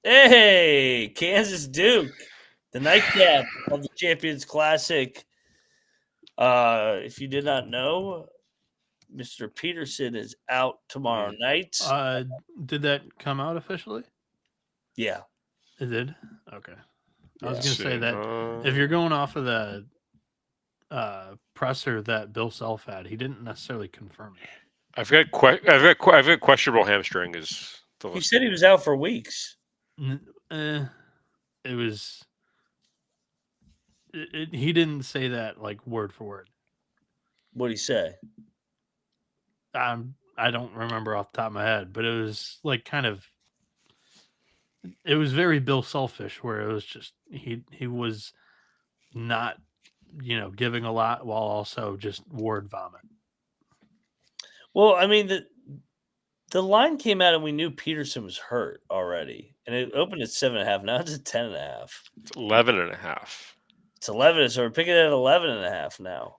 Hey, Kansas Duke, the nightcap of the Champions Classic. If you did not know, Mr. Peterson is out tomorrow night. Did that come out officially? Yeah. It did? Okay. I was Yeah. going to say that if you're going off of the presser that Bill Self had, he didn't necessarily confirm it. I've got questionable hamstring is the He list. said he was out for weeks. It was. He didn't say that like word for word. What'd he say? I don't remember off the top of my head, but it was like kind of. It was very Bill Selfish, where it was just he was not giving a lot while also just word vomit. Well, I mean the line came out and we knew Peterson was hurt already, and it opened at 7.5. Now it's at 10.5. It's 11.5. It's 11, so we're picking it at 11.5 now.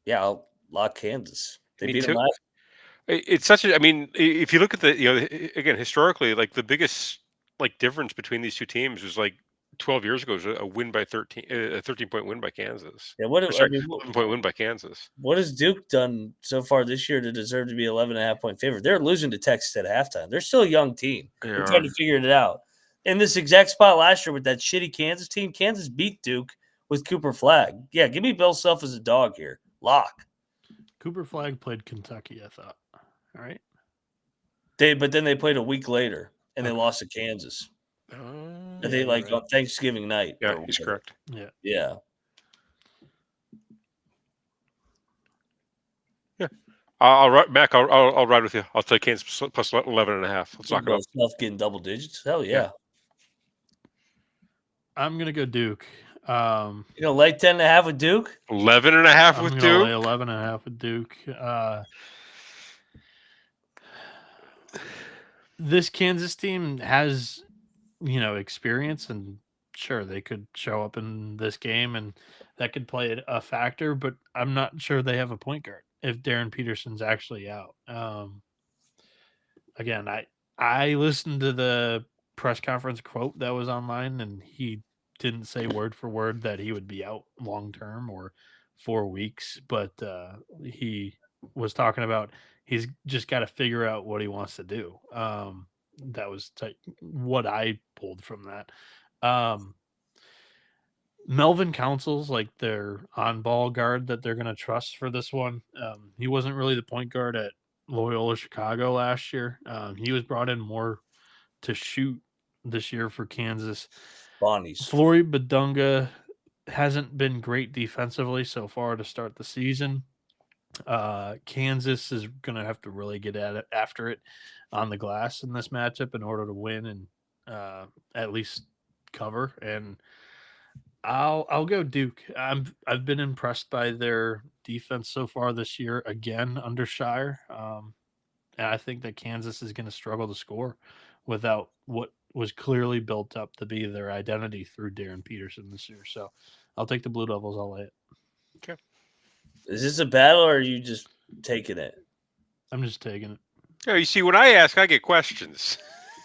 Yeah, I'll lock Kansas. They Me beat them too. last. It's such a. I mean, if you look at again historically, like the biggest difference between these two teams was 12 years ago was a win by 13, a 13-point win by Kansas. Yeah, Or, sorry, 11-point win by Kansas. what has Duke done so far this year to deserve to be 11.5-point favorite? They're losing to Texas at halftime. They're still a young team. They're trying to figure it out. In this exact spot last year with that shitty Kansas team, Kansas beat Duke with Cooper Flag. Yeah, give me Bill Self as a dog here. Lock. Cooper Flag played Kentucky, I thought. All right. But then they played a week later and they lost to Kansas. I think on Thanksgiving night. Yeah, he's correct. Yeah. Yeah. Yeah. Mac. I'll ride with you. I'll take Kansas plus 11.5. Let's knock it up. Self getting double digits. Hell yeah. I'm gonna go Duke. Lay 10.5 with Duke. 11.5 with I'm gonna Duke. lay 11.5 with Duke. This Kansas team has, experience, and sure they could show up in this game, and that could play a factor. But I'm not sure they have a point guard if Darren Peterson's actually out. Again, I listened to the press conference quote that was online, and he didn't say word for word that he would be out long term or 4 weeks, but he was talking about he's just got to figure out what he wants to do. That was what I pulled from that. Melvin Council's like their on-ball guard that they're going to trust for this one. He wasn't really the point guard at Loyola Chicago last year. He was brought in more to shoot this year for Kansas. Bonnie's. Flory Badunga hasn't been great defensively so far to start the season. Kansas is going to have to really get at it after it on the glass in this matchup in order to win and at least cover. And I'll go Duke. I've been impressed by their defense so far this year, again under Shire. And I think that Kansas is going to struggle to score without what was clearly built up to be their identity through Darren Peterson this year. So I'll take the Blue Devils. I'll lay it. Okay. Is this a battle or are you just taking it? I'm just taking it. Yeah, you see, when I ask, I get questions.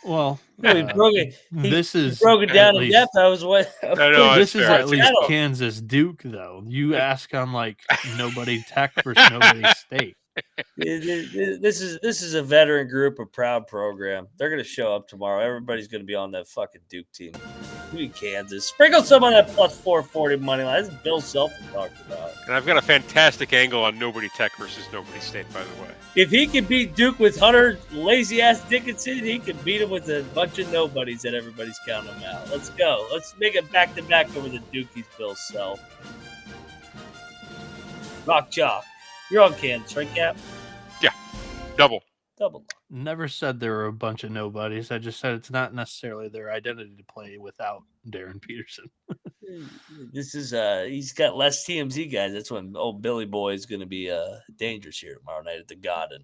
Well, he broke it. This is broke it down in depth. I was what? No, this is at least Kansas Duke, though. You ask on like nobody Tech versus nobody State. This is a veteran group, a proud program. They're going to show up tomorrow. Everybody's going to be on that fucking Duke team. Give Kansas. Sprinkle some on that plus 440 money line. This is Bill Self talking about. And I've got a fantastic angle on nobody Tech versus nobody State, by the way. If he can beat Duke with Hunter lazy-ass Dickinson, he can beat him with a bunch of nobodies that everybody's counting him out. Let's go. Let's make it back-to-back over the Dukies, Bill Self. Rock Chalk. You're on Kansas, right, Cap? Yeah. Double. Never said there were a bunch of nobodies. I just said it's not necessarily their identity to play without Darren Peterson. This is he's got less TMZ guys. That's when old Billy Boy is going to be dangerous here tomorrow night at the Garden.